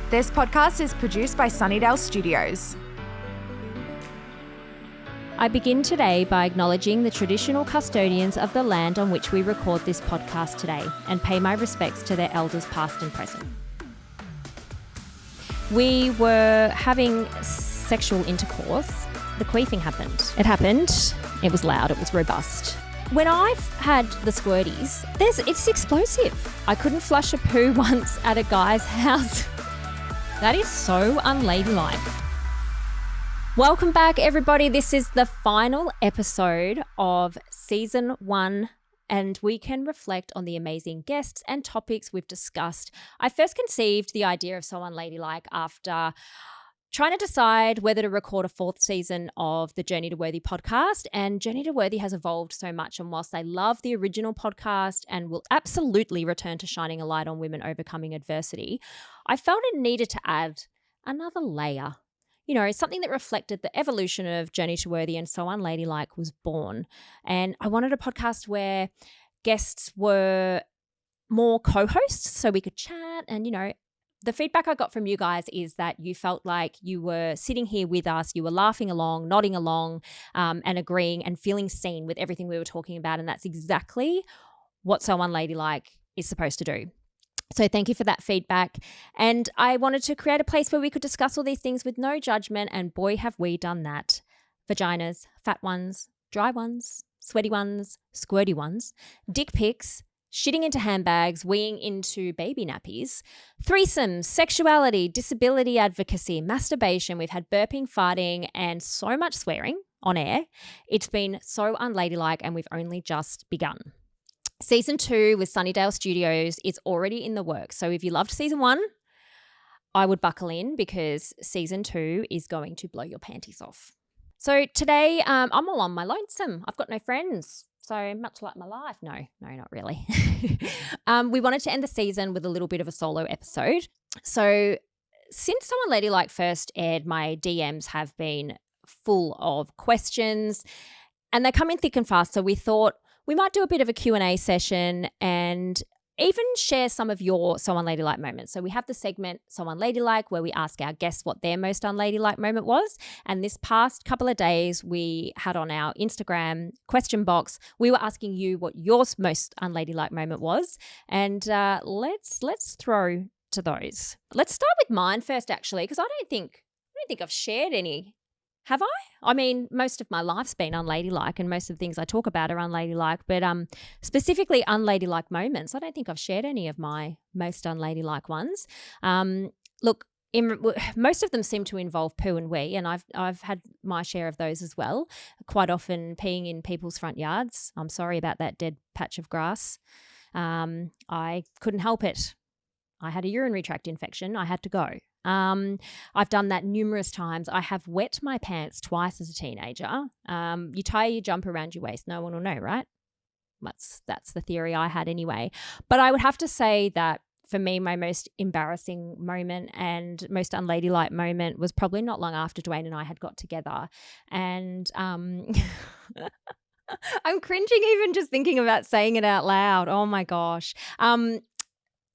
This podcast is produced by Sunnydale Studios. I begin today by acknowledging the traditional custodians of the land on which we record this podcast today and pay my respects to their elders past and present. We were having sexual intercourse. The queefing happened. It happened. It was loud. It was robust. When I've had the squirties, it's explosive. I couldn't flush a poo once at a guy's house. That is so unladylike. Welcome back, everybody. This is the final episode of season 1, and we can reflect on the amazing guests and topics we've discussed. I first conceived the idea of So Unladylike after trying to decide whether to record a 4th season of the Journey to Worthy podcast, and Journey to Worthy has evolved so much, and whilst I love the original podcast and will absolutely return to shining a light on women overcoming adversity, I felt it needed to add another layer. You know, something that reflected the evolution of Journey to Worthy and So Unladylike was born. And I wanted a podcast where guests were more co-hosts so we could chat. And, you know, the feedback I got from you guys is that you felt like you were sitting here with us, you were laughing along, nodding along, and agreeing and feeling seen with everything we were talking about. And that's exactly what So Unladylike is supposed to do. So thank you for that feedback. And I wanted to create a place where we could discuss all these things with no judgment, and boy, have we done that. Vaginas, fat ones, dry ones, sweaty ones, squirty ones, dick pics, shitting into handbags, weeing into baby nappies, threesomes, sexuality, disability advocacy, masturbation. We've had burping, farting, and so much swearing on air. It's been so unladylike, and we've only just begun. Season 2 with Sunnydale Studios is already in the works. So if you loved season 1, I would buckle in because season 2 is going to blow your panties off. So today I'm all on my lonesome. I've got no friends. So much like my life. No, not really. We wanted to end the season with a little bit of a solo episode. So since So Unladylike first aired, my DMs have been full of questions and they come in thick and fast. So we thought we might do a bit of a Q&A session and even share some of your So Unladylike moments. So we have the segment So Unladylike where we ask our guests what their most unladylike moment was. And this past couple of days, we had on our Instagram question box, we were asking you what your most unladylike moment was. And let's throw to those. Let's start with mine first, actually, because I don't think I've shared any. Have I? I mean, most of my life's been unladylike and most of the things I talk about are unladylike, but specifically unladylike moments, I don't think I've shared any of my most unladylike ones. Look, most of them seem to involve poo and wee, and I've had my share of those as well, quite often peeing in people's front yards. I'm sorry about that dead patch of grass. I couldn't help it. I had a urinary tract infection. I had to go. I've done that numerous times. I have wet my pants twice as a teenager. You tie your jumper around your waist, no one will know, right? That's the theory I had anyway. But I would have to say that for me, my most embarrassing moment and most unladylike moment was probably not long after Dwayne and I had got together. And I'm cringing even just thinking about saying it out loud. Oh my gosh.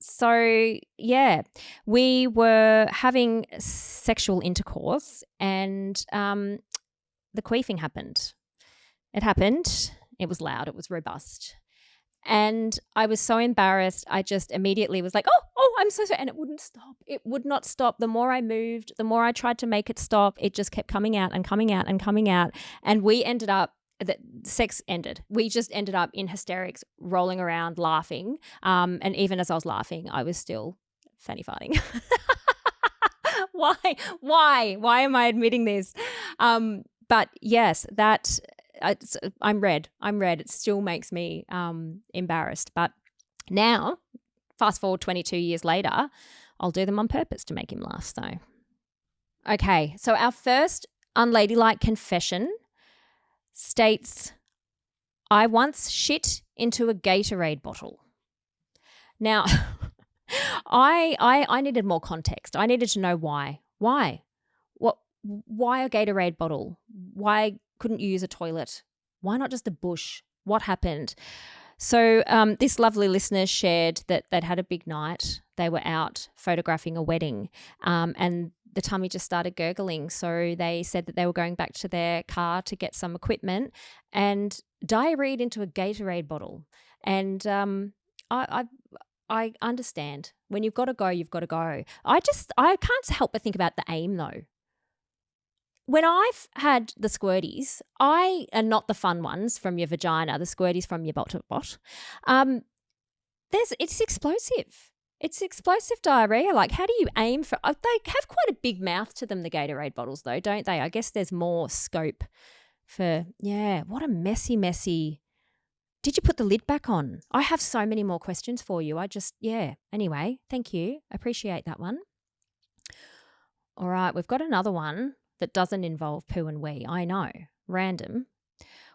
So, yeah, we were having sexual intercourse and the queefing happened. It happened. It was loud. It was robust. And I was so embarrassed. I just immediately was like, oh, I'm so sorry. And it wouldn't stop. It would not stop. The more I moved, the more I tried to make it stop, it just kept coming out and coming out and coming out. And we ended up, the sex ended. We just ended up in hysterics, rolling around, laughing. And even as I was laughing, I was still fanny farting. Why am I admitting this? But yes, I'm red. It still makes me embarrassed. But now, fast forward 22 years later, I'll do them on purpose to make him laugh. So, okay. So our first unladylike confession states, I once shit into a Gatorade bottle. Now, I needed more context. I needed to know why. Why a Gatorade bottle? Why couldn't you use a toilet? Why not just a bush? What happened? So this lovely listener shared that they'd had a big night. They were out photographing a wedding and the tummy just started gurgling. So they said that they were going back to their car to get some equipment and diarrheaed into a Gatorade bottle. And I understand. When you've got to go, you've got to go. I can't help but think about the aim though. When I've had the squirties, and not the fun ones from your vagina, the squirties from your bot, it's explosive. It's explosive diarrhea. Like, how do you aim for? They have quite a big mouth to them, the Gatorade bottles, though, don't they? I guess there's more scope for. Yeah, what a messy. Did you put the lid back on? I have so many more questions for you. Anyway, thank you. Appreciate that one. All right, we've got another one that doesn't involve poo and wee. I know, random.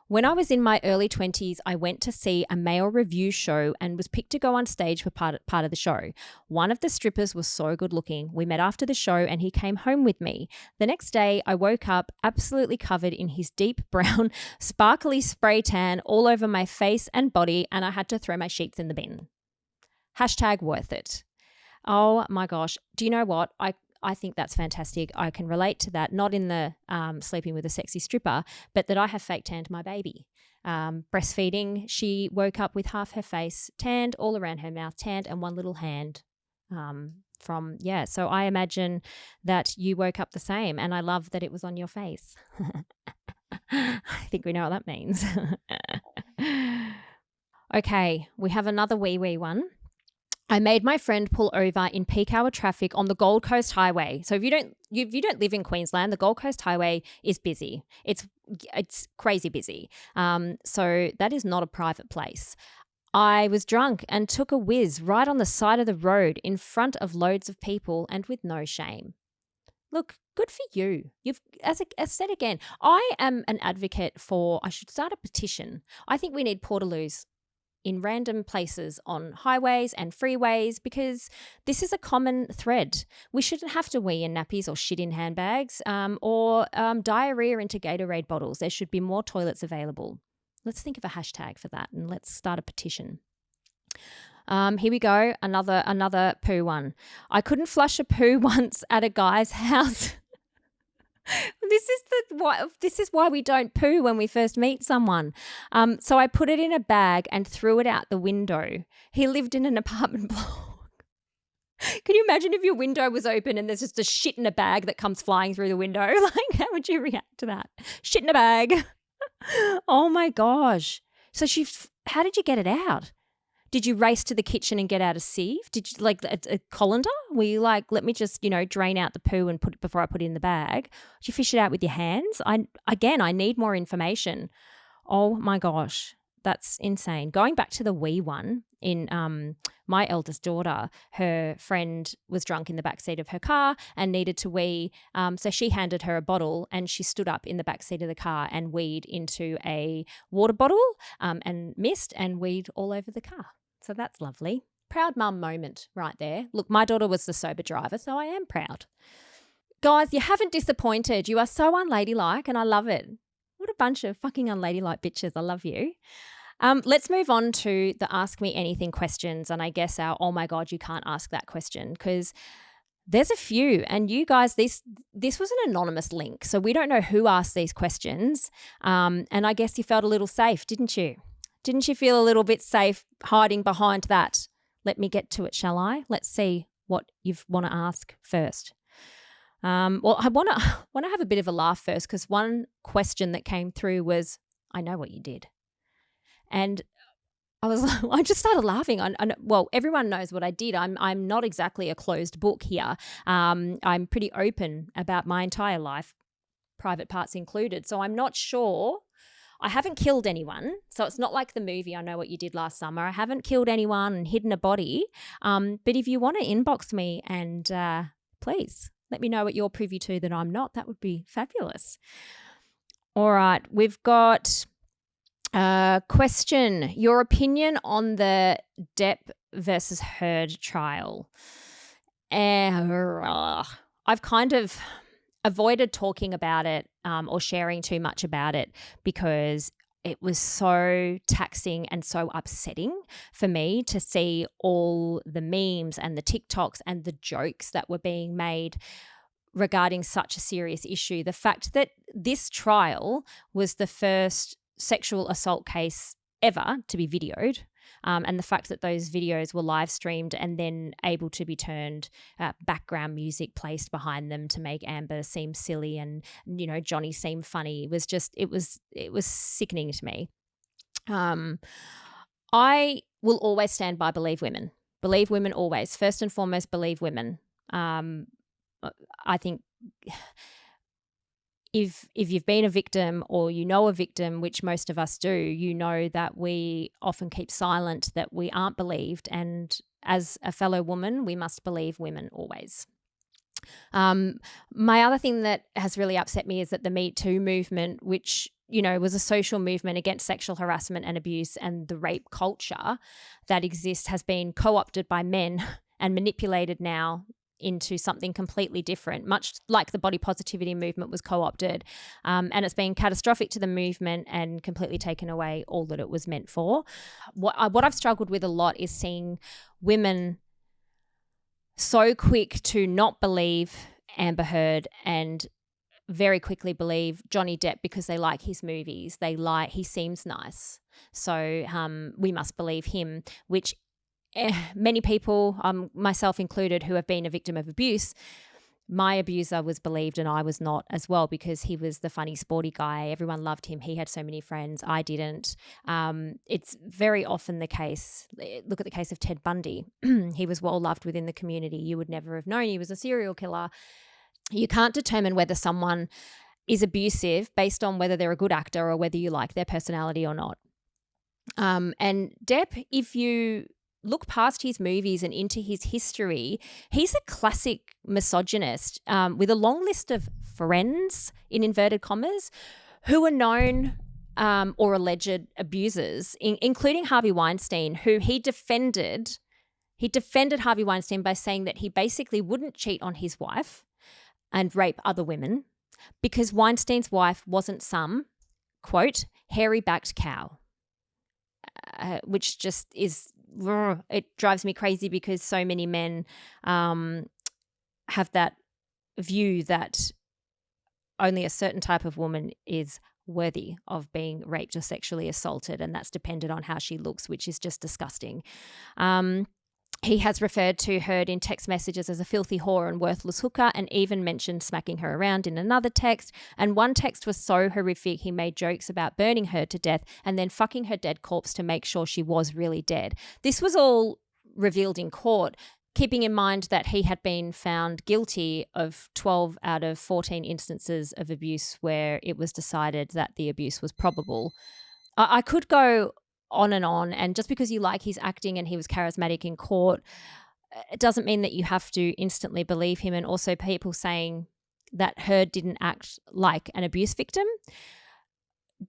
When I was in my early 20s, I went to see a male review show and was picked to go on stage for part of the show. One of the strippers was so good looking. We met after the show and he came home with me. The next day, I woke up absolutely covered in his deep brown, sparkly spray tan all over my face and body, and I had to throw my sheets in the bin. # worth it. Oh my gosh. Do you know what? I think that's fantastic. I can relate to that, not in the sleeping with a sexy stripper, but that I have fake tanned my baby. Breastfeeding, she woke up with half her face tanned, all around her mouth tanned, and one little hand So I imagine that you woke up the same, and I love that it was on your face. I think we know what that means. Okay, we have another wee one. I made my friend pull over in peak hour traffic on the Gold Coast Highway. So if you don't live in Queensland, the Gold Coast Highway is busy. It's crazy busy. So that is not a private place. I was drunk and took a whiz right on the side of the road in front of loads of people and with no shame. Look, good for you. As said again, I am an advocate for, I should start a petition. I think we need portaloos in random places on highways and freeways because this is a common thread. We shouldn't have to wee in nappies or shit in handbags or diarrhea into Gatorade bottles. There should be more toilets available. Let's think of a hashtag for that and let's start a petition. Here we go, another poo one. I couldn't flush a poo once at a guy's house. This is why we don't poo when we first meet someone. So I put it in a bag and threw it out the window. He lived in an apartment block. Can you imagine if your window was open and there's just a shit in a bag that comes flying through the window? Like, how would you react to that? Shit in a bag. Oh my gosh. So how did you get it out? Did you race to the kitchen and get out a sieve? Did you like a colander? Were you like, let me just, drain out the poo and before I put it in the bag? Did you fish it out with your hands? I need more information. Oh my gosh, that's insane. Going back to the wee one in my eldest daughter, her friend was drunk in the backseat of her car and needed to wee. So she handed her a bottle and she stood up in the backseat of the car and weed into a water bottle and missed and weed all over the car. So that's lovely. Proud mum moment right there. Look, my daughter was the sober driver, so I am proud. Guys, you haven't disappointed. You are so unladylike and I love it. What a bunch of fucking unladylike bitches. I love you. Let's move on to the Ask Me Anything questions and I guess our oh my God, you can't ask that question because there's a few and you guys, this was an anonymous link, so we don't know who asked these questions and I guess you felt a little safe, didn't you? Didn't you feel a little bit safe hiding behind that? Let me get to it, shall I? Let's see what you want to ask first. Well, I want to have a bit of a laugh first because one question that came through was, I know what you did. And I just started laughing. Well, everyone knows what I did. I'm not exactly a closed book here. I'm pretty open about my entire life, private parts included. So I'm not sure. I haven't killed anyone, so it's not like the movie I Know What You Did Last Summer. I haven't killed anyone and hidden a body. But if you want to inbox me and please let me know what you're privy to that I'm not, that would be fabulous. All right, we've got a question. Your opinion on the Depp versus Heard trial. I've kind of avoided talking about it or sharing too much about it because it was so taxing and so upsetting for me to see all the memes and the TikToks and the jokes that were being made regarding such a serious issue. The fact that this trial was the first sexual assault case ever to be videoed, and the fact that those videos were live streamed and then able to be turned, background music placed behind them to make Amber seem silly and, you know, Johnny seem funny, was just, it was sickening to me. I will always stand by believe women. Believe women always. First and foremost, believe women. I think if you've been a victim or you know a victim, which most of us do, you know that we often keep silent, that we aren't believed. And as a fellow woman, we must believe women always. My other thing that has really upset me is that the Me Too movement, which, you know, was a social movement against sexual harassment and abuse and the rape culture that exists, has been co-opted by men and manipulated now into something completely different, much like the body positivity movement was co-opted. And it's been catastrophic to the movement and completely taken away all that it was meant for. What I've struggled with a lot is seeing women so quick to not believe Amber Heard and very quickly believe Johnny Depp because they like his movies. He seems nice. So we must believe him, which many people, myself included, who have been a victim of abuse, my abuser was believed and I was not as well, because he was the funny sporty guy. Everyone loved him. He had so many friends. I didn't. It's very often the case. Look at the case of Ted Bundy. He was well loved within the community. You would never have known he was a serial killer. You can't determine whether someone is abusive based on whether they're a good actor or whether you like their personality or not. And Depp, if you look past his movies and into his history, he's a classic misogynist with a long list of friends, in inverted commas, who are known or alleged abusers, including Harvey Weinstein, who he defended. He defended Harvey Weinstein by saying that he basically wouldn't cheat on his wife and rape other women because Weinstein's wife wasn't some, quote, hairy-backed cow, which just is... it drives me crazy because so many men have that view that only a certain type of woman is worthy of being raped or sexually assaulted, and that's dependent on how she looks, which is just disgusting. He has referred to Heard in text messages as a filthy whore and worthless hooker, and even mentioned smacking her around in another text. And one text was so horrific, he made jokes about burning her to death and then fucking her dead corpse to make sure she was really dead. This was all revealed in court, keeping in mind that he had been found guilty of 12 out of 14 instances of abuse where it was decided that the abuse was probable. I could go on, and just because you like his acting and he was charismatic in court, it doesn't mean that you have to instantly believe him. And also people saying that Heard didn't act like an abuse victim.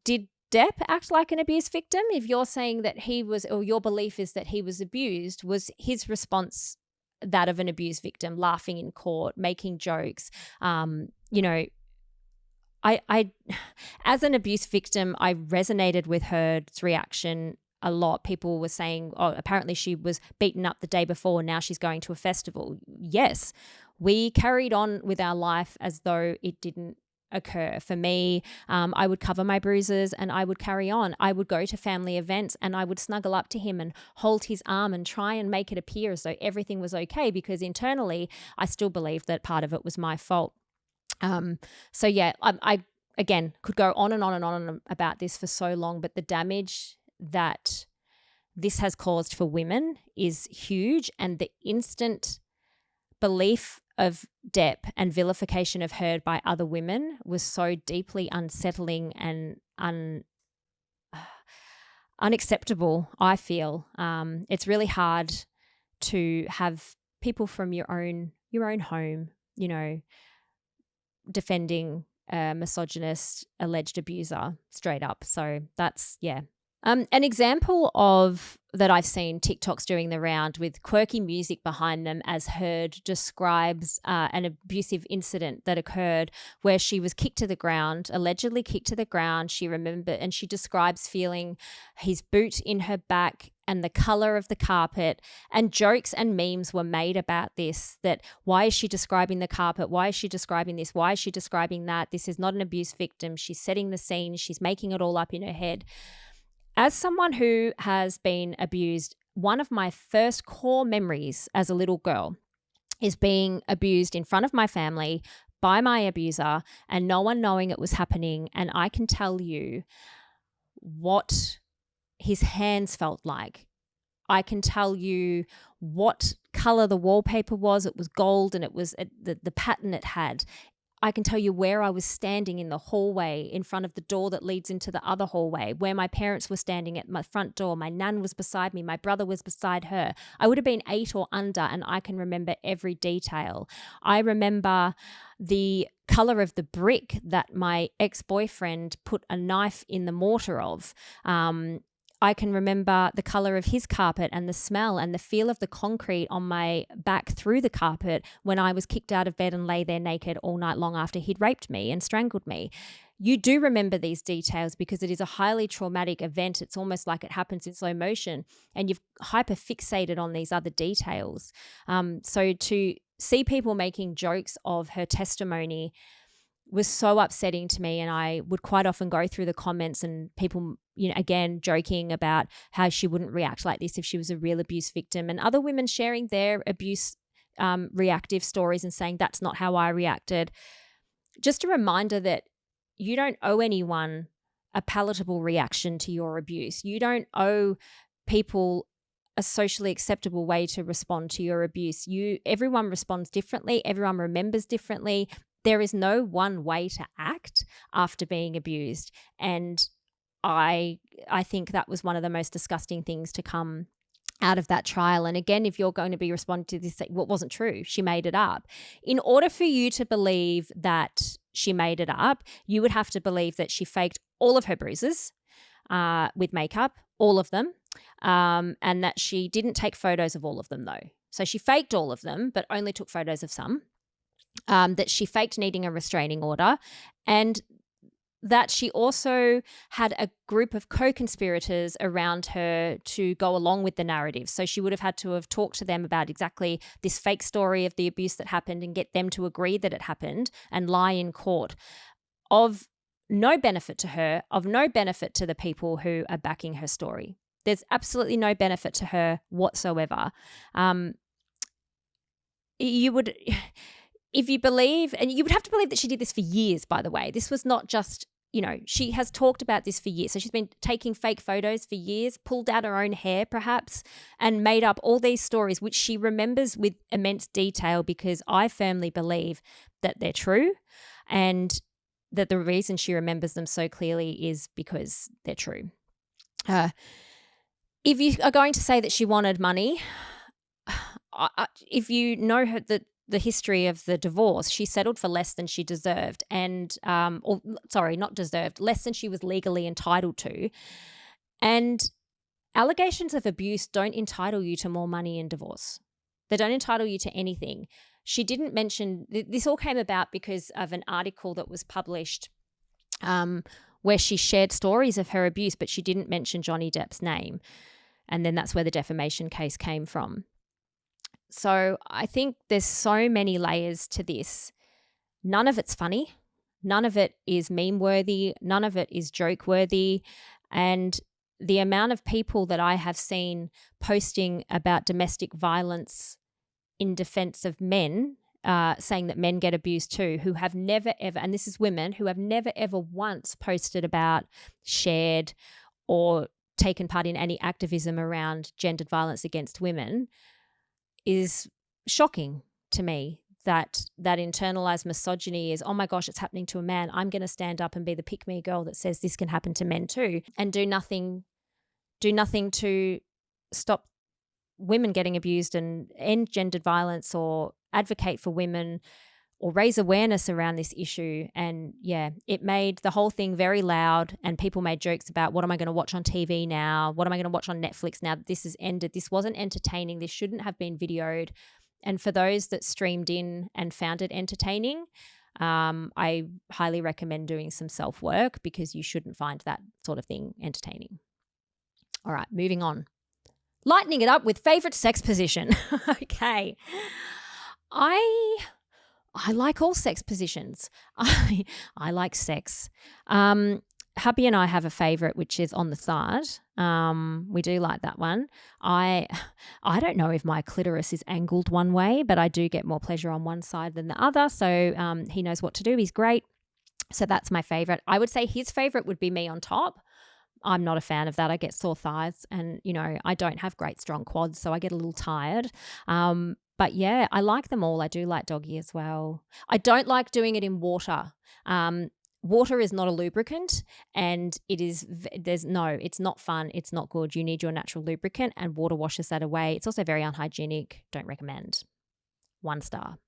Did Depp act like an abuse victim? If you're saying that he was, or your belief is that he was abused, was his response that of an abuse victim, laughing in court, making jokes? You know, I as an abuse victim, I resonated with Heard's reaction a lot. People were saying, oh, apparently she was beaten up the day before, now she's going to a festival. Yes, we carried on with our life as though it didn't occur. For me, I would cover my bruises and I would carry on. I would go to family events and I would snuggle up to him and hold his arm and try and make it appear as though everything was okay, because internally I still believed that part of it was my fault. So yeah, I again could go on and on and on about this for so long, but the damage that this has caused for women is huge, and the instant belief of Depp and vilification of Heard by other women was so deeply unsettling and unacceptable, I feel. It's really hard to have people from your own home, you know, defending a misogynist alleged abuser straight up. So that's, yeah, An example of that I've seen TikToks doing the round with quirky music behind them as heard describes an abusive incident that occurred where she was kicked to the ground, allegedly kicked to the ground. She remembered, and she describes feeling his boot in her back and the color of the carpet, and jokes and memes were made about this, that why is she describing the carpet? Why is she describing this? Why is she describing that? This is not an abuse victim. She's setting the scene. She's making it all up in her head. As someone who has been abused, one of my first core memories as a little girl is being abused in front of my family by my abuser and no one knowing it was happening. And I can tell you what his hands felt like. I can tell you what color the wallpaper was. It was gold, and it was the pattern it had. I can tell you where I was standing in the hallway in front of the door that leads into the other hallway, where my parents were standing at my front door. My nan was beside me. My brother was beside her. I would have been 8 or under, and I can remember every detail. I remember the color of the brick that my ex-boyfriend put a knife in the mortar of. I can remember the color of his carpet and the smell and the feel of the concrete on my back through the carpet when I was kicked out of bed and lay there naked all night long after he'd raped me and strangled me. You do remember these details because it is a highly traumatic event. It's almost like it happens in slow motion, and you've hyper-fixated on these other details. So to see people making jokes of her testimony was so upsetting to me, and I would quite often go through the comments and people, again, joking about how she wouldn't react like this if she was a real abuse victim, and other women sharing their abuse reactive stories and saying that's not how I reacted. Just a reminder that you don't owe anyone a palatable reaction to your abuse. You don't owe people a socially acceptable way to respond to your abuse. Everyone responds differently. Everyone remembers differently. There is no one way to act after being abused. And I think that was one of the most disgusting things to come out of that trial. And again, if you're going to be responding to this, well, it wasn't true. She made it up. In order for you to believe that she made it up, you would have to believe that she faked all of her bruises with makeup, all of them, and that she didn't take photos of all of them though. So she faked all of them, but only took photos of some. That she faked needing a restraining order, and that she also had a group of co-conspirators around her to go along with the narrative. So she would have had to have talked to them about exactly this fake story of the abuse that happened and get them to agree that it happened and lie in court, of no benefit to her, of no benefit to the people who are backing her story. There's absolutely no benefit to her whatsoever. You would... If you believe, and you would have to believe that she did this for years, by the way. This was not just, she has talked about this for years. So she's been taking fake photos for years, pulled out her own hair perhaps, and made up all these stories, which she remembers with immense detail, because I firmly believe that they're true, and that the reason she remembers them so clearly is because they're true. If you are going to say that she wanted money, if you know her, the history of the divorce, she settled for less than she deserved less than she was legally entitled to. And allegations of abuse don't entitle you to more money in divorce. They don't entitle you to anything. She didn't mention, this all came about because of an article that was published where she shared stories of her abuse, but she didn't mention Johnny Depp's name. And then that's where the defamation case came from. So I think there's so many layers to this. None of it's funny. None of it is meme worthy. None of it is joke worthy. And the amount of people that I have seen posting about domestic violence in defense of men, saying that men get abused too, who have never ever, and this is women, who have never ever once posted about, shared, or taken part in any activism around gendered violence against women, is shocking to me. That internalized misogyny is, oh my gosh, it's happening to a man, I'm going to stand up and be the pick-me girl that says this can happen to men too, and do nothing to stop women getting abused and end gendered violence, or advocate for women, or raise awareness around this issue. And yeah, it made the whole thing very loud, and people made jokes about, what am I going to watch on TV now? What am I going to watch on Netflix now that this has ended? This wasn't entertaining. This shouldn't have been videoed. And for those that streamed in and found it entertaining, I highly recommend doing some self-work, because you shouldn't find that sort of thing entertaining. All right, moving on. Lightening it up with favourite sex position. Okay. I like all sex positions. I like sex. Hubby and I have a favourite, which is on the side. We do like that one. I don't know if my clitoris is angled one way, but I do get more pleasure on one side than the other. So he knows what to do. He's great. So that's my favourite. I would say his favourite would be me on top. I'm not a fan of that. I get sore thighs, and, you know, I don't have great strong quads, so I get a little tired. But yeah, I like them all. I do like doggy as well. I don't like doing it in water. Water is not a lubricant, and it's not fun. It's not good. You need your natural lubricant, and water washes that away. It's also very unhygienic. Don't recommend. 1 star.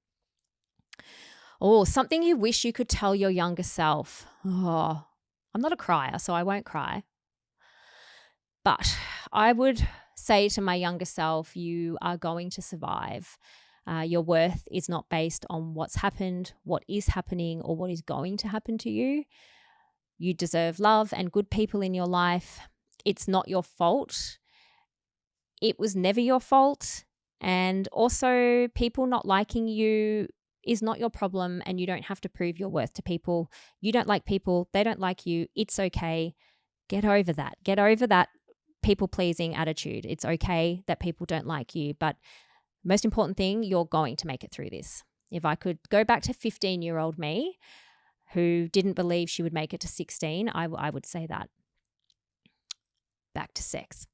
Oh, something you wish you could tell your younger self. Oh, I'm not a crier, so I won't cry. But I would say to my younger self, you are going to survive. Your worth is not based on what's happened, what is happening, or what is going to happen to you. You deserve love and good people in your life. It's not your fault. It was never your fault. And also, people not liking you is not your problem, and you don't have to prove your worth to people. You don't like people. They don't like you. It's okay. Get over that. Get over that people-pleasing attitude. It's okay that people don't like you, but most important thing, you're going to make it through this. If I could go back to 15-year-old me who didn't believe she would make it to 16, I would say that. Back to sex.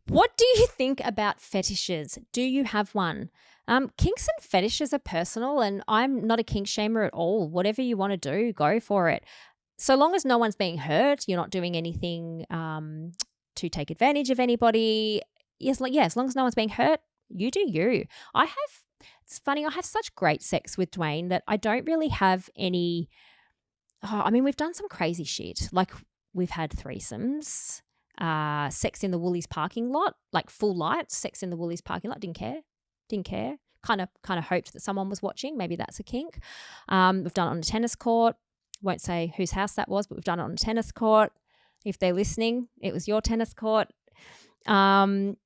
What do you think about fetishes? Do you have one? Kinks and fetishes are personal, and I'm not a kink shamer at all. Whatever you want to do, go for it. So long as no one's being hurt, you're not doing anything to take advantage of anybody. Yes, as long as no one's being hurt, you do you. It's funny, I have such great sex with Dwayne that I don't really have any. We've done some crazy shit. Like, we've had threesomes, sex in the Woolies parking lot, like full lights, sex in the Woolies parking lot. Didn't care. Kind of hoped that someone was watching. Maybe that's a kink. We've done it on a tennis court. Won't say whose house that was, but we've done it on a tennis court. If they're listening, it was your tennis court. And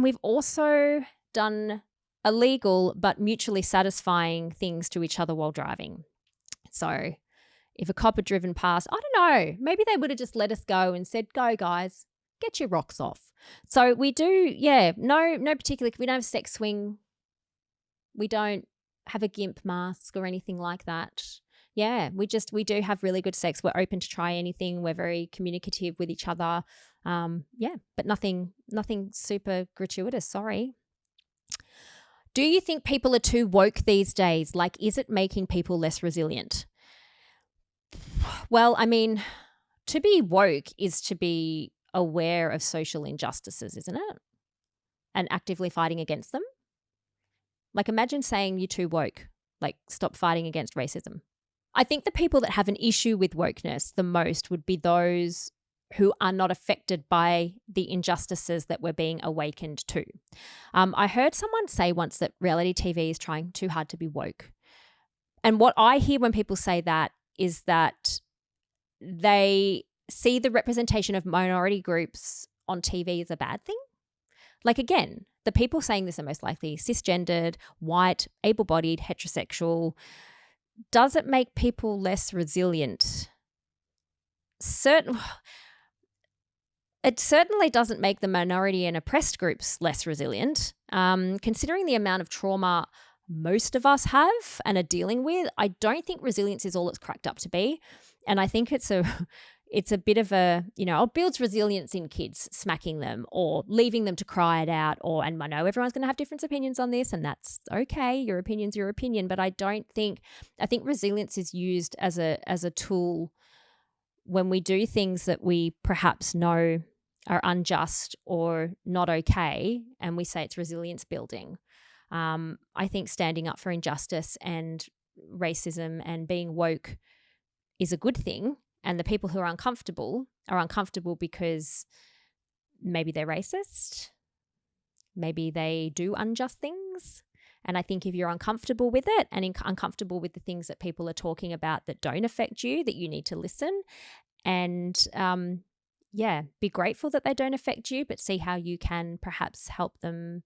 we've also done illegal but mutually satisfying things to each other while driving. So if a cop had driven past, I don't know, maybe they would have just let us go and said, go guys, get your rocks off. So we do, no particular, we don't have a sex swing. We don't have a GIMP mask or anything like that. Yeah, we do have really good sex. We're open to try anything. We're very communicative with each other. But nothing super gratuitous, sorry. Do you think people are too woke these days? Like, is it making people less resilient? Well, I mean, to be woke is to be aware of social injustices, isn't it? And actively fighting against them. Like, imagine saying you're too woke, like stop fighting against racism. I think the people that have an issue with wokeness the most would be those who are not affected by the injustices that we're being awakened to. I heard someone say once that reality TV is trying too hard to be woke. And what I hear when people say that is that they see the representation of minority groups on TV as a bad thing. Like, again, the people saying this are most likely cisgendered, white, able-bodied, heterosexual. Does it make people less resilient? It certainly doesn't make the minority and oppressed groups less resilient. Considering the amount of trauma most of us have and are dealing with, I don't think resilience is all it's cracked up to be. And I think it's a bit of a, it builds resilience in kids, smacking them or leaving them to cry it out, and I know everyone's going to have different opinions on this, and that's okay. Your opinion's your opinion, but I think resilience is used as a tool when we do things that we perhaps know are unjust or not okay, and we say it's resilience building. I think standing up for injustice and racism and being woke is a good thing. And the people who are uncomfortable because maybe they're racist, maybe they do unjust things. And I think if you're uncomfortable with it and uncomfortable with the things that people are talking about that don't affect you, that you need to listen and, be grateful that they don't affect you, but see how you can perhaps help them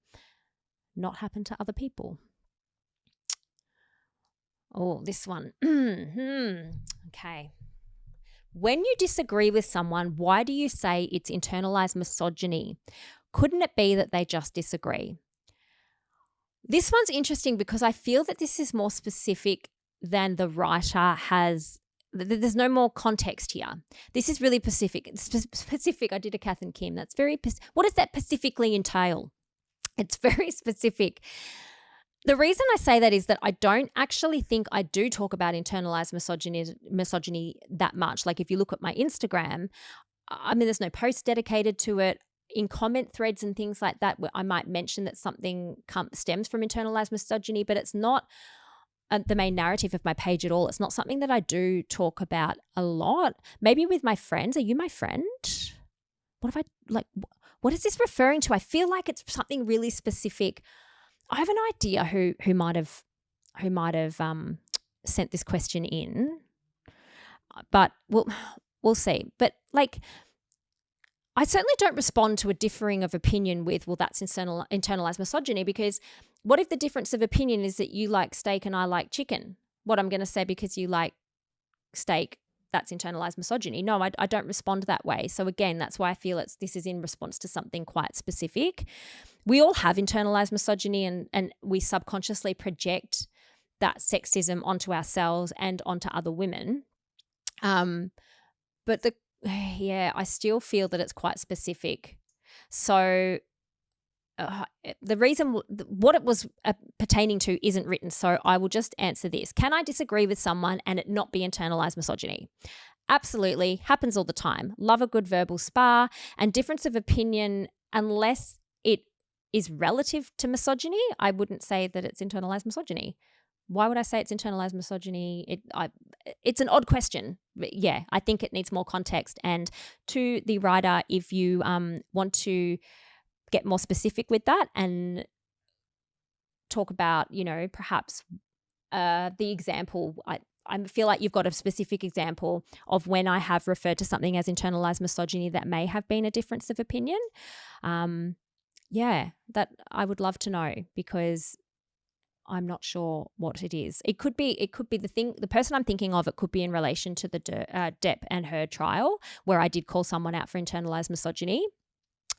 not happen to other people. Oh, this one. Okay. When you disagree with someone, why do you say it's internalized misogyny? Couldn't it be that they just disagree? This one's interesting because I feel that this is more specific than the writer has. There's no more context here. This is really specific. Specific. I did a Kath and Kim. That's very. What does that specifically entail? It's very specific. The reason I say that is that I don't actually think I do talk about internalized misogyny that much. Like if you look at my Instagram, I mean, there's no post dedicated to it. In comment threads and things like that, where I might mention that something stems from internalized misogyny, but it's not the main narrative of my page at all. It's not something that I do talk about a lot. Maybe with my friends. Are you my friend? What is this referring to? I feel like it's something really specific. I have an idea who might have sent this question in, but we'll see. But I certainly don't respond to a differing of opinion with, well, that's internalized misogyny, because what if the difference of opinion is that you like steak and I like chicken? What I'm going to say because you like steak, that's internalized misogyny. No, I don't respond that way. So again, that's why I feel this is in response to something quite specific. We all have internalized misogyny and we subconsciously project that sexism onto ourselves and onto other women. But I still feel that it's quite specific. So the reason what it was pertaining to isn't written, so I will just answer this. Can I disagree with someone and it not be internalized misogyny? Absolutely. Happens all the time. Love a good verbal spar, and difference of opinion, unless it is relative to misogyny, I wouldn't say that it's internalized misogyny. Why would I say it's internalized misogyny? It's an odd question. But yeah, I think it needs more context. And to the writer, if you want to get more specific with that and talk about, perhaps the example, I feel like you've got a specific example of when I have referred to something as internalized misogyny that may have been a difference of opinion. That I would love to know, because I'm not sure what it is. It could be the person I'm thinking of, it could be in relation to the Depp and her trial, where I did call someone out for internalized misogyny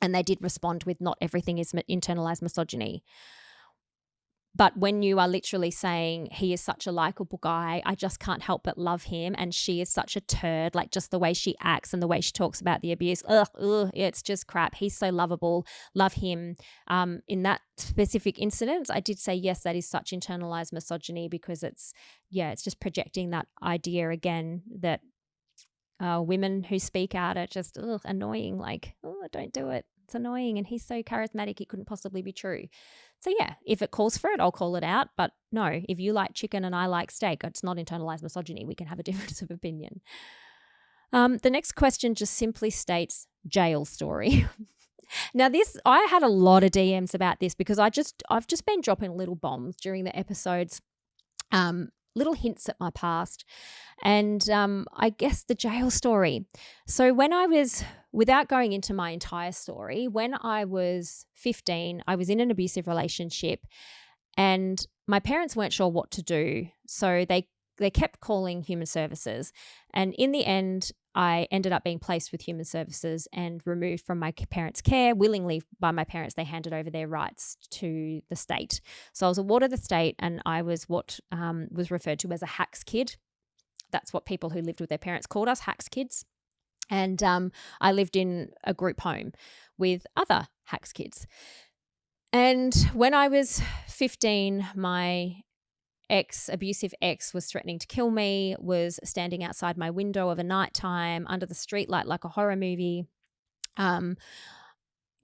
and they did respond with not everything is internalized misogyny. But when you are literally saying he is such a likable guy, I just can't help but love him, and she is such a turd, like just the way she acts and the way she talks about the abuse, it's just crap. He's so lovable, love him. In that specific incident, I did say, yes, that is such internalized misogyny, because it's just projecting that idea again that women who speak out are just annoying, like, don't do it. It's annoying, and he's so charismatic, it couldn't possibly be true. So yeah, if it calls for it, I'll call it out. But no, if you like chicken and I like steak, it's not internalized misogyny. We can have a difference of opinion. The next question just simply states jail story. Now I had a lot of DMs about this because I've just been dropping little bombs during the episodes, little hints at my past, and I guess the jail story. So when I was, without going into my entire story, when I was 15, I was in an abusive relationship and my parents weren't sure what to do. So they kept calling human services. And in the end, I ended up being placed with human services and removed from my parents' care willingly by my parents. They handed over their rights to the state. So I was a ward of the state, and I was what was referred to as a HACS kid. That's what people who lived with their parents called us, HACS kids. And I lived in a group home with other HACS kids. And when I was 15, my abusive ex was threatening to kill me, was standing outside my window of a nighttime under the streetlight like a horror movie.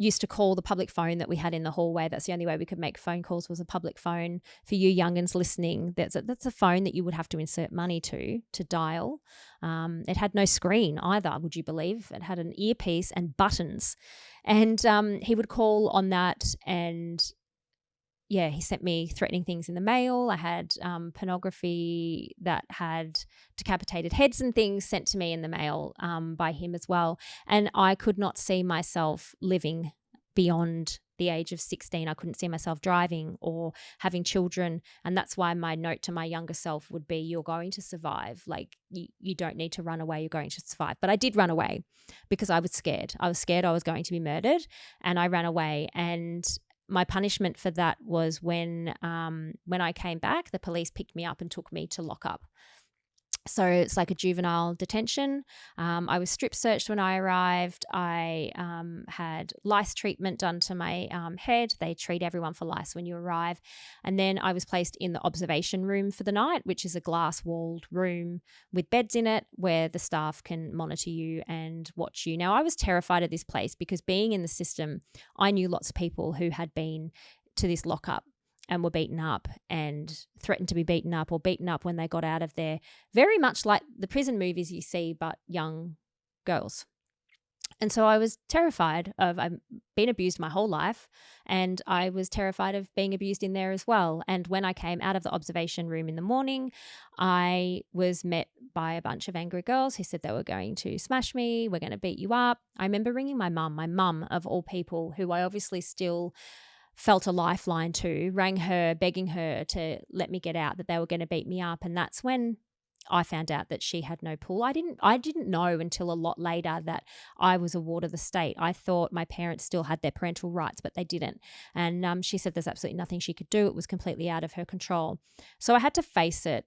used to call the public phone that we had in the hallway. That's the only way we could make phone calls, was a public phone. For you youngins listening, that's a phone that you would have to insert money to dial. It had no screen either, would you believe? It had an earpiece and buttons. And he would call on that, and yeah, he sent me threatening things in the mail. I had pornography that had decapitated heads and things sent to me in the mail by him as well. And I could not see myself living beyond the age of 16. I couldn't see myself driving or having children. And that's why my note to my younger self would be, you're going to survive. Like, you don't need to run away. You're going to survive. But I did run away because I was scared. I was scared I was going to be murdered, and I ran away. And my punishment for that was when I came back, the police picked me up and took me to lock up. So it's like a juvenile detention. I was strip searched when I arrived. I had lice treatment done to my head. They treat everyone for lice when you arrive. And then I was placed in the observation room for the night, which is a glass-walled room with beds in it where the staff can monitor you and watch you. Now, I was terrified of this place because, being in the system, I knew lots of people who had been to this lockup and were beaten up and threatened to be beaten up, or beaten up when they got out of there, very much like the prison movies you see, but young girls. And so I was terrified of, I've been abused my whole life, and I was terrified of being abused in there as well. And when I came out of the observation room in the morning, I was met by a bunch of angry girls who said they were going to smash me, we're going to beat you up. I remember ringing my mum of all people, who I obviously still felt a lifeline to, rang her, begging her to let me get out, that they were going to beat me up. And that's when I found out that she had no pull. I didn't know until a lot later that I was a ward of the state. I thought my parents still had their parental rights, but they didn't. And she said there's absolutely nothing she could do. It was completely out of her control. So I had to face it.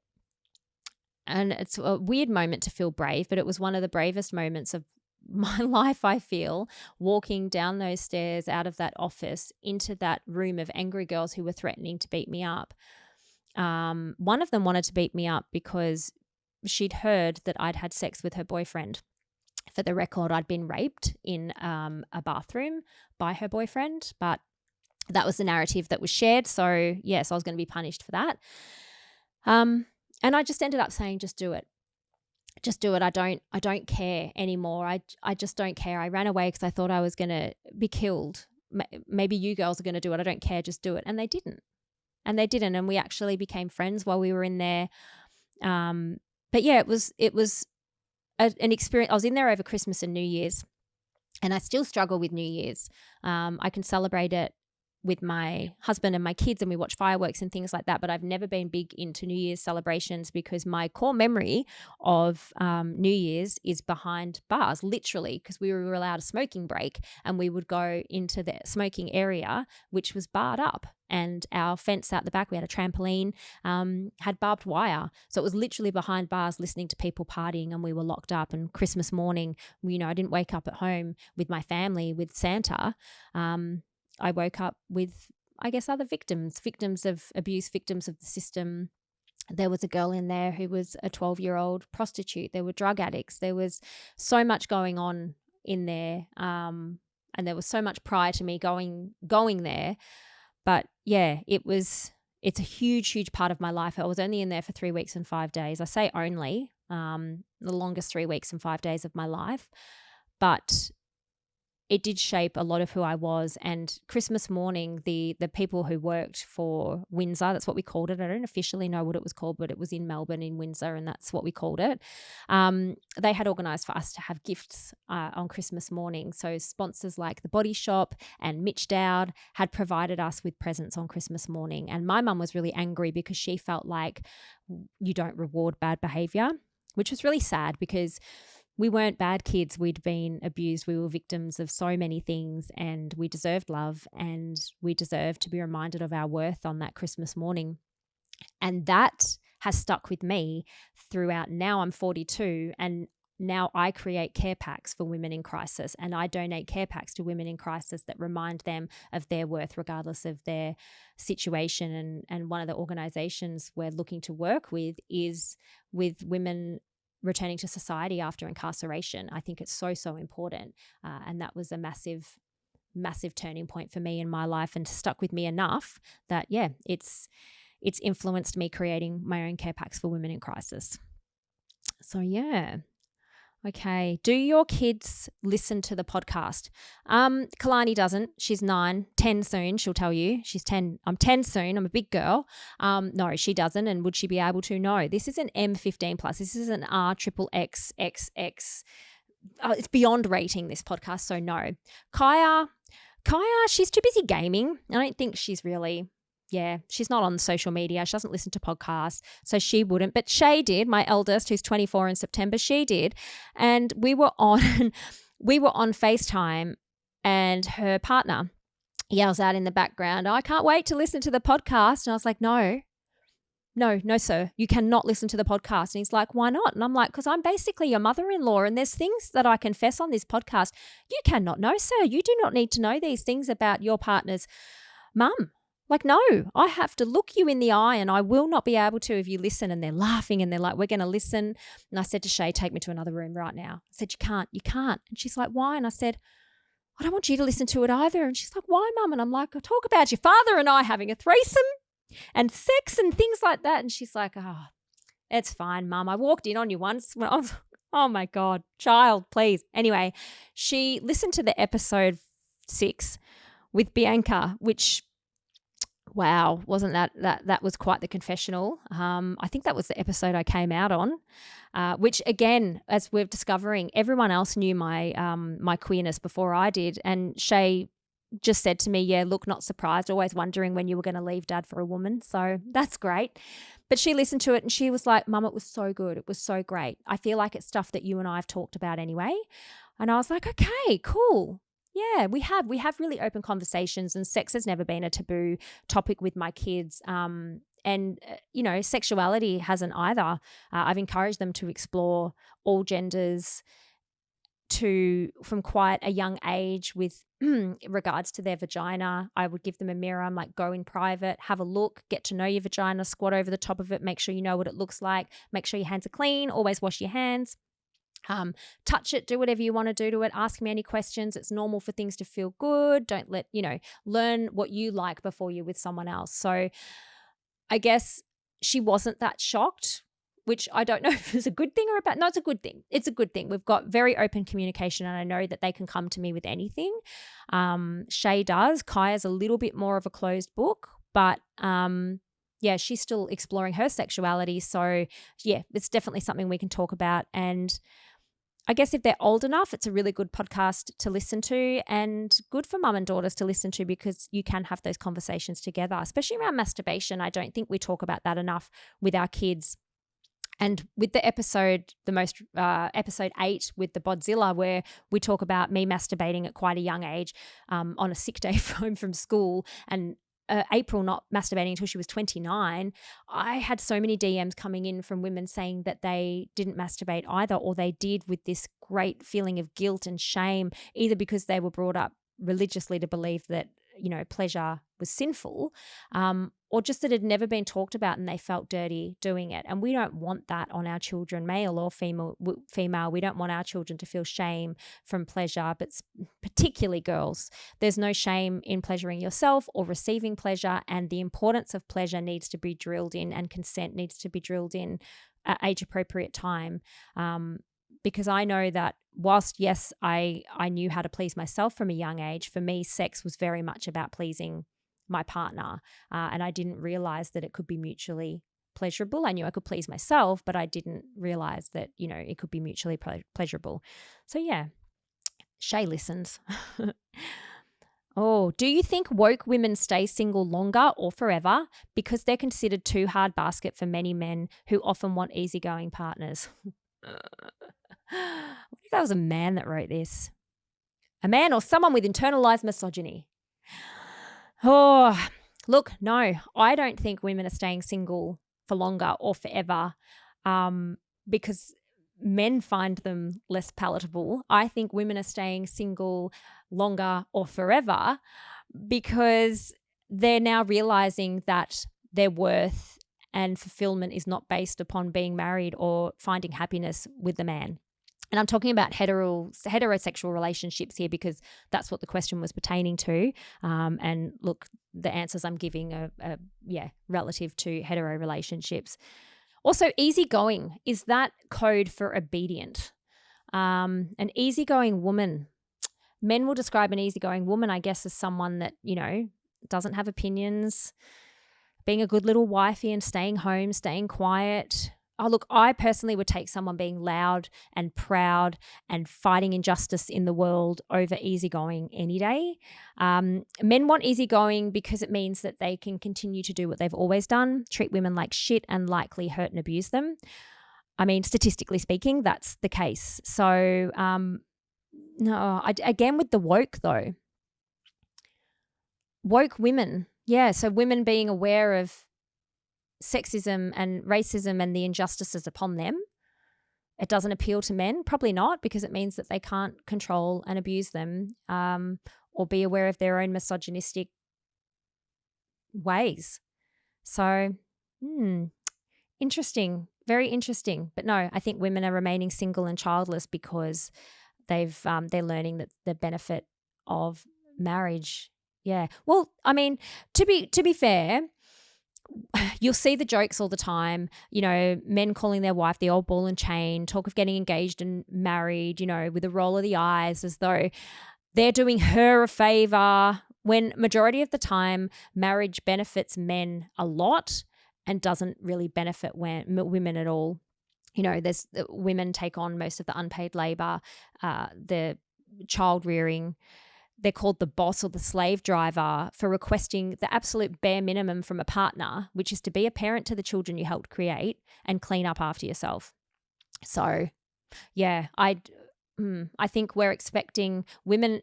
And it's a weird moment to feel brave, but it was one of the bravest moments of my life, I feel, walking down those stairs out of that office into that room of angry girls who were threatening to beat me up. One of them wanted to beat me up because she'd heard that I'd had sex with her boyfriend. For the record, I'd been raped in a bathroom by her boyfriend, but that was the narrative that was shared. So yes, I was going to be punished for that. And I just ended up saying, just do it. Just do it. I don't care anymore. I just don't care. I ran away because I thought I was going to be killed. Maybe you girls are going to do it. I don't care. Just do it. And they didn't. And we actually became friends while we were in there. But yeah, it was an experience. I was in there over Christmas and New Year's, and I still struggle with New Year's. I can celebrate it with my husband and my kids, and we watch fireworks and things like that. But I've never been big into New Year's celebrations because my core memory of New Year's is behind bars, literally, because we were allowed a smoking break and we would go into the smoking area, which was barred up. And our fence out the back, we had a trampoline, had barbed wire. So it was literally behind bars listening to people partying, and we were locked up. And Christmas morning, I didn't wake up at home with my family, with Santa. I woke up with, I guess, other victims of abuse, victims of the system. There was a girl in there who was a 12-year-old prostitute. There were drug addicts. There was so much going on in there. And there was so much prior to me going there. But yeah, it's a huge, huge part of my life. I was only in there for 3 weeks and 5 days. I say only, the longest 3 weeks and 5 days of my life. But it did shape a lot of who I was. And Christmas morning, the people who worked for Windsor, that's what we called it. I don't officially know what it was called, but it was in Melbourne, in Windsor, and that's what we called it. They had organised for us to have gifts on Christmas morning. So sponsors like The Body Shop and Mitch Dowd had provided us with presents on Christmas morning. And my mum was really angry because she felt like you don't reward bad behaviour, which was really sad because we weren't bad kids. We'd been abused. We were victims of so many things, and we deserved love, and we deserved to be reminded of our worth on that Christmas morning. And that has stuck with me throughout. Now I'm 42, and now I create care packs for women in crisis, and I donate care packs to women in crisis that remind them of their worth regardless of their situation. And one of the organisations we're looking to work with is with women returning to society after incarceration. I think it's so, so important. And that was a massive massive turning point for me in my life and stuck with me enough that, yeah, it's influenced me creating my own care packs for women in crisis. So, yeah. Okay. Do your kids listen to the podcast? Kalani doesn't. She's 9, 10 soon. She'll tell you. She's 10. I'm 10 soon. I'm a big girl. No, she doesn't. And would she be able to? No. This is an M15 plus. This is an RXXXX. It's beyond rating, this podcast. So no. Kaya, she's too busy gaming. I don't think she's really... Yeah, she's not on social media. She doesn't listen to podcasts, so she wouldn't. But Shay did, my eldest, who's 24 in September, she did. And we were on FaceTime, and her partner yells out in the background, "I can't wait to listen to the podcast." And I was like, no, sir, you cannot listen to the podcast. And he's like, "Why not?" And I'm like, "Because I'm basically your mother-in-law, and there's things that I confess on this podcast you cannot know, sir. You do not need to know these things about your partner's mum. Like, no, I have to look you in the eye, and I will not be able to if you listen." And they're laughing and they're like, "We're going to listen." And I said to Shay, "Take me to another room right now." I said, you can't. And she's like, "Why?" And I said, "I don't want you to listen to it either." And she's like, "Why, Mum?" And I'm like, "I talk about your father and I having a threesome and sex and things like that." And she's like, "Oh, it's fine, Mum. I walked in on you once when I was," oh my God, child, please. Anyway, she listened to the episode 6 with Bianca, which... Wow, wasn't that was quite the confessional. I think that was the episode I came out on, which again, as we're discovering, everyone else knew my my queerness before I did. And Shay just said to me, "Yeah, look, not surprised, always wondering when you were going to leave Dad for a woman." So that's great. But she listened to it and she was like, "Mum, it was so good. It was so great. I feel like it's stuff that you and I have talked about anyway." And I was like, "Okay, cool. Yeah, we have really open conversations, and sex has never been a taboo topic with my kids. Sexuality hasn't either. I've encouraged them to explore all genders from quite a young age with regards to their vagina. I would give them a mirror. I'm like, go in private, have a look, get to know your vagina, squat over the top of it, make sure you know what it looks like, make sure your hands are clean, always wash your hands. Touch it, do whatever you want to do to it. Ask me any questions. It's normal for things to feel good. Don't learn what you like before you're with someone else." So I guess she wasn't that shocked, which I don't know if it's a good thing or a bad. No, it's a good thing. It's a good thing. We've got very open communication, and I know that they can come to me with anything. Shay does. Kaya's a little bit more of a closed book, but yeah, she's still exploring her sexuality. So yeah, it's definitely something we can talk about. And I guess if they're old enough, it's a really good podcast to listen to, and good for mum and daughters to listen to, because you can have those conversations together, especially around masturbation. I don't think we talk about that enough with our kids. And with the episode, episode 8 with the Bodzilla, where we talk about me masturbating at quite a young age on a sick day home from school, and April not masturbating until she was 29, I had so many DMs coming in from women saying that they didn't masturbate either, or they did with this great feeling of guilt and shame, either because they were brought up religiously to believe that, pleasure was sinful, or just that it had never been talked about and they felt dirty doing it. And we don't want that on our children, male or female. We don't want our children to feel shame from pleasure, but particularly girls. There's no shame in pleasuring yourself or receiving pleasure, and the importance of pleasure needs to be drilled in, and consent needs to be drilled in at age-appropriate time. Because I know that whilst, yes, I knew how to please myself from a young age, for me, sex was very much about pleasing my partner, and I didn't realize that it could be mutually pleasurable. I knew I could please myself, but I didn't realize that, it could be mutually pleasurable. So yeah, Shay listens. Oh, do you think woke women stay single longer or forever because they're considered too hard basket for many men who often want easygoing partners? What if that was a man that wrote this? A man or someone with internalized misogyny? Oh, look, no, I don't think women are staying single for longer or forever because men find them less palatable. I think women are staying single longer or forever because they're now realizing that their worth and fulfillment is not based upon being married or finding happiness with the man. And I'm talking about heterosexual relationships here because that's what the question was pertaining to. And look, the answers I'm giving are relative to hetero relationships. Also, easygoing, is that code for obedient? An easygoing woman. Men will describe an easygoing woman, I guess, as someone that, doesn't have opinions, being a good little wifey and staying home, staying quiet. Oh, look, I personally would take someone being loud and proud and fighting injustice in the world over easygoing any day. Men want easygoing because it means that they can continue to do what they've always done, treat women like shit and likely hurt and abuse them. I mean, statistically speaking, that's the case. So, again, with the woke though, woke women, so women being aware of sexism and racism and the injustices upon them. It doesn't appeal to men, probably not, because it means that they can't control and abuse them, or be aware of their own misogynistic ways. So, interesting, very interesting. But no, I think women are remaining single and childless because they're learning that the benefit of marriage. Yeah. Well, I mean, to be fair, you'll see the jokes all the time, men calling their wife the old ball and chain, talk of getting engaged and married, with a roll of the eyes as though they're doing her a favor, when majority of the time marriage benefits men a lot and doesn't really benefit women at all. There's women take on most of the unpaid labor, the child rearing. They're called the boss or the slave driver for requesting the absolute bare minimum from a partner, which is to be a parent to the children you helped create and clean up after yourself. So, yeah, I think women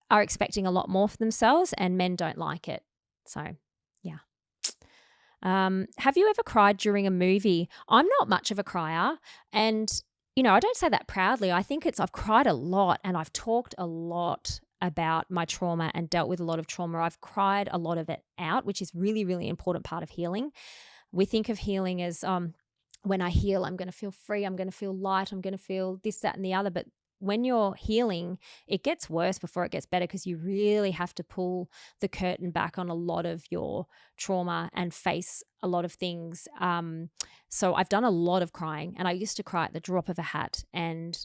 are expecting a lot more for themselves and men don't like it. So, yeah. Have you ever cried during a movie? I'm not much of a crier, and, I don't say that proudly. I think I've cried a lot and I've talked a lot about my trauma and dealt with a lot of trauma. I've cried a lot of it out, which is really, really important part of healing. We think of healing as when I heal, I'm going to feel free, I'm going to feel light, I'm going to feel this, that, and the other. But when you're healing, it gets worse before it gets better because you really have to pull the curtain back on a lot of your trauma and face a lot of things. So I've done a lot of crying, and I used to cry at the drop of a hat, and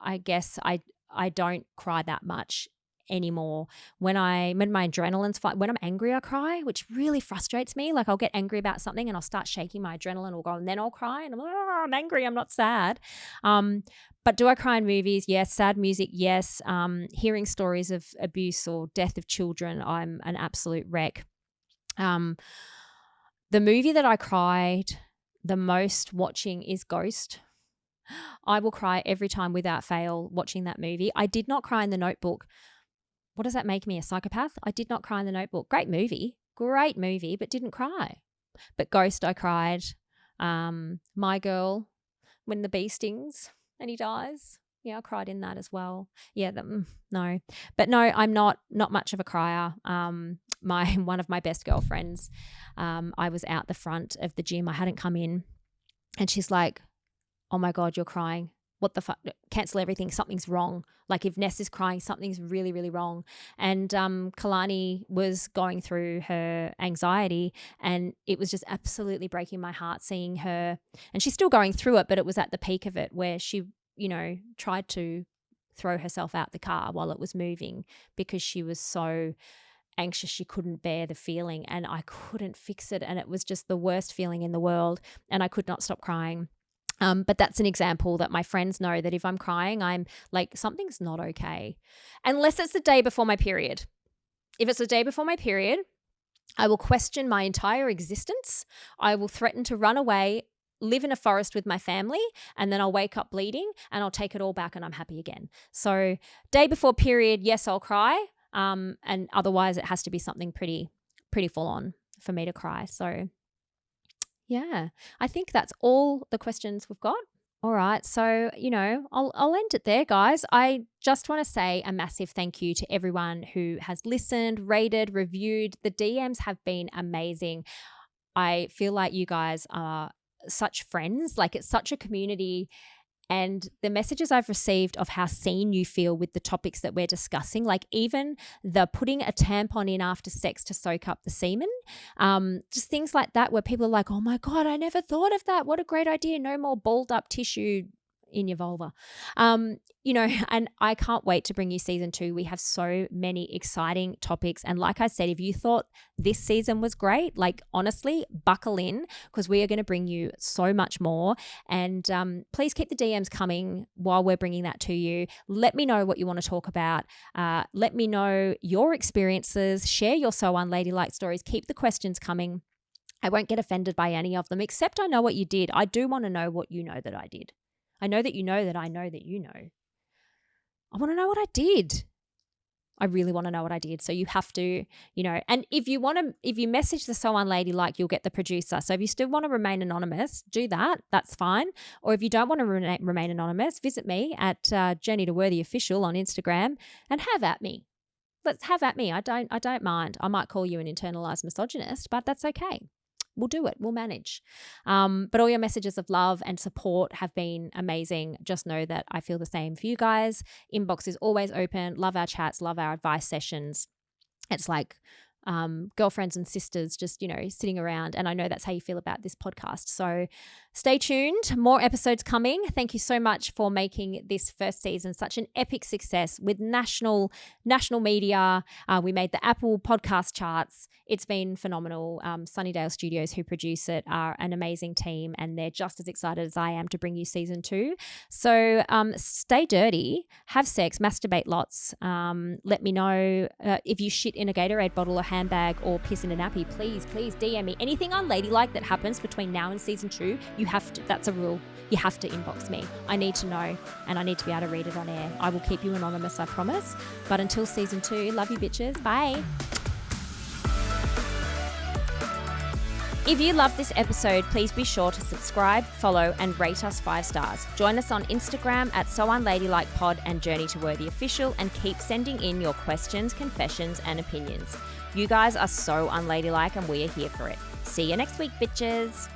I guess I don't cry that much anymore. When my adrenaline's fight, when I'm angry, I cry, which really frustrates me. Like I'll get angry about something and I'll start shaking, my adrenaline will go, and then I'll cry and I'm angry, I'm not sad. But do I cry in movies? Yes. Sad music? Yes. Hearing stories of abuse or death of children, I'm an absolute wreck. The movie that I cried the most watching is Ghost. I will cry every time without fail watching that movie. I did not cry in The Notebook. What does that make me, a psychopath? I did not cry in The Notebook. Great movie, but didn't cry. But Ghost, I cried. My Girl, when the bee stings and he dies. Yeah, I cried in that as well. Yeah, no. But no, I'm not much of a crier. One of my best girlfriends, I was out the front of the gym. I hadn't come in, and she's like, oh my God, you're crying. What the fuck? Cancel everything. Something's wrong. Like if Ness is crying, something's really, really wrong. And Kalani was going through her anxiety, and it was just absolutely breaking my heart seeing her. And she's still going through it, but it was at the peak of it where she, tried to throw herself out the car while it was moving because she was so anxious she couldn't bear the feeling, and I couldn't fix it. And it was just the worst feeling in the world, and I could not stop crying. But that's an example that my friends know that if I'm crying, I'm like, something's not okay. Unless it's the day before my period. If it's the day before my period, I will question my entire existence. I will threaten to run away, live in a forest with my family, and then I'll wake up bleeding and I'll take it all back and I'm happy again. So day before period, yes, I'll cry. And otherwise it has to be something pretty full on for me to cry. So yeah, I think that's all the questions we've got. All right. So, I'll end it there, guys. I just want to say a massive thank you to everyone who has listened, rated, reviewed. The DMs have been amazing. I feel like you guys are such friends. Like it's such a community, And the messages I've received of how seen you feel with the topics that we're discussing, like even the putting a tampon in after sex to soak up the semen, just things like that where people are like, oh my God, I never thought of that. What a great idea. No more balled up tissue in your vulva. And I can't wait to bring you season 2. We have so many exciting topics. And like I said, if you thought this season was great, like honestly, buckle in because we are going to bring you so much more. And please keep the DMs coming while we're bringing that to you. Let me know what you want to talk about. Let me know your experiences. Share your So Unladylike stories. Keep the questions coming. I won't get offended by any of them, except I know what you did. I do want to know what you know that I did. I know that you know that I know that you know. I want to know what I did. I really want to know what I did. So you have to, and if you message the So Unladylike, you'll get the producer. So if you still want to remain anonymous, do that. That's fine. Or if you don't want to remain anonymous, visit me at Journey to Worthy Official on Instagram and have at me. Let's have at me. I don't mind. I might call you an internalized misogynist, but that's okay. We'll do it. We'll manage. But all your messages of love and support have been amazing. Just know that I feel the same for you guys. Inbox is always open. Love our chats. Love our advice sessions. It's like girlfriends and sisters just, sitting around. And I know that's how you feel about this podcast. So stay tuned. More episodes coming. Thank you so much for making this first season such an epic success with national media. We made the Apple podcast charts. It's been phenomenal. Sunnydale Studios, who produce it, are an amazing team, and they're just as excited as I am to bring you season 2. So stay dirty, have sex, masturbate lots. Let me know if you shit in a Gatorade bottle or handbag or piss in a nappy. Please DM me. Anything unladylike that happens between now and season 2, you have to, that's a rule. You have to inbox me. I need to know, and I need to be able to read it on air. I will keep you anonymous, I promise. But until season 2, love you bitches. Bye. If you love this episode, please be sure to subscribe, follow, and rate us 5 stars. Join us on Instagram at So Unladylike Pod and Journey to Worthy Official, and keep sending in your questions, confessions, and opinions. You guys are so unladylike, and we are here for it. See you next week, bitches.